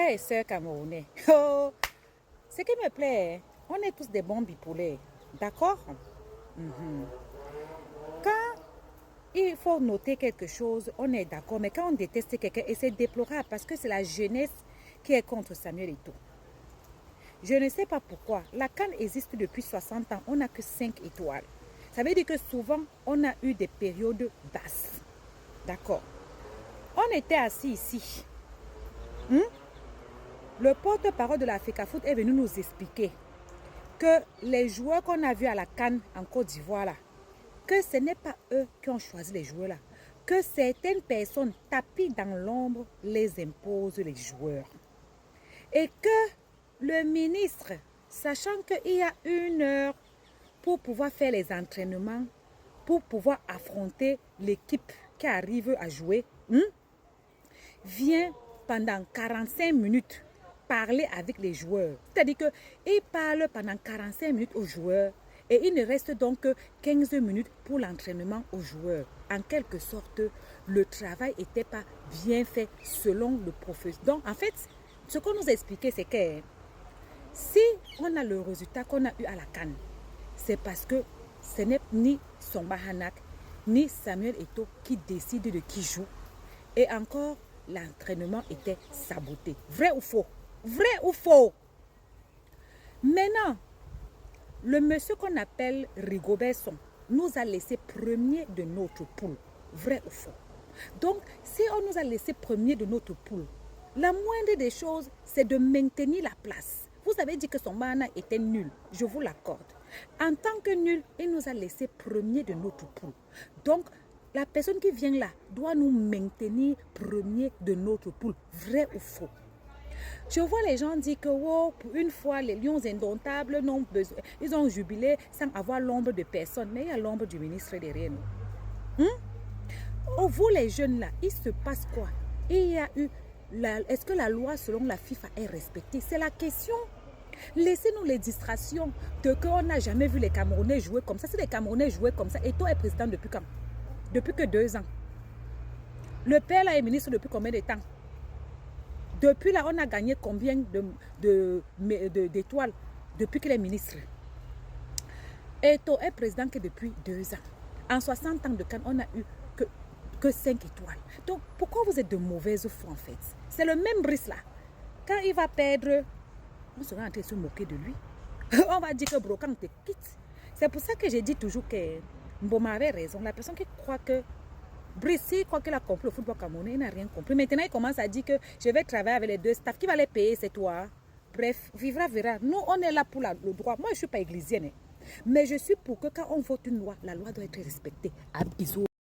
Frères et sœurs camerounais, oh, ce qui me plaît, on est tous des bons bipolaires, d'accord? Mhm. Quand il faut noter quelque chose, on est d'accord, mais quand on déteste quelqu'un, et c'est déplorable parce que c'est la jeunesse qui est contre Samuel Eto'o. Je ne sais pas pourquoi. La CAN existe depuis 60 ans, on n'a que 5 étoiles. Ça veut dire que souvent, on a eu des périodes basses. D'accord. On était assis ici. Le porte-parole de la FECAFOOT est venu nous expliquer que les joueurs qu'on a vus à la CAN en Côte d'Ivoire, que ce n'est pas eux qui ont choisi les joueurs là, que certaines personnes tapis dans l'ombre les imposent les joueurs. Et que le ministre, sachant qu'il y a 1 heure pour pouvoir faire les entraînements, pour pouvoir affronter l'équipe qui arrive à jouer, vient pendant 45 minutes parler avec les joueurs. C'est-à-dire qu'il parle pendant 45 minutes aux joueurs et il ne reste donc que 15 minutes pour l'entraînement aux joueurs. En quelque sorte, le travail n'était pas bien fait selon le professeur. Donc, en fait, ce qu'on nous a expliqué, c'est que si on a le résultat qu'on a eu à la CAN, c'est parce que ce n'est ni Songba Hanak, ni Samuel Eto'o qui décide de qui joue. Et encore, l'entraînement était saboté. Vrai ou faux? Vrai ou faux? Maintenant, le monsieur qu'on appelle Rigobert Song nous a laissé premier de notre poule. Vrai ou faux? Donc, si on nous a laissé premier de notre poule, la moindre des choses, c'est de maintenir la place. Vous avez dit que son mana était nul. Je vous l'accorde. En tant que nul, il nous a laissé premier de notre poule. Donc, la personne qui vient là doit nous maintenir premier de notre poule. Vrai ou faux? Je vois les gens dire que oh, pour une fois, les lions indomptables n'ont besoin. Ils ont jubilé sans avoir l'ombre de personne. Mais il y a l'ombre du ministre derrière nous. Oh, vous les jeunes là, il se passe quoi? Il y a eu. Est-ce que la loi selon la FIFA est respectée? C'est la question. Laissez-nous les distractions de qu'on n'a jamais vu les Camerounais jouer comme ça. Si les Camerounais jouaient comme ça, Eto'o est président depuis quand? Depuis que 2 ans. Le père là est ministre depuis combien de temps? Depuis là, on a gagné combien d'étoiles depuis qu'il est ministre? Eto'o est président que depuis 2 ans. En 60 ans de CAN, on a eu que 5 étoiles. Donc, pourquoi vous êtes de mauvaise foi en fait? C'est le même Brice là. Quand il va perdre, on sera en train de se moquer de lui. On va dire que Brokan te quitte. C'est pour ça que j'ai dit toujours que Mboma avait raison. La personne qui croit que Brice, il croit qu'il a compris le football camerounais, il n'a rien compris. Maintenant, il commence à dire que je vais travailler avec les 2 staffs. Qui va les payer? C'est toi. Bref, vivra, verra. Nous, on est là pour le droit. Moi, je ne suis pas églisienne. Mais je suis pour que quand on vote une loi, la loi doit être respectée. À bisous.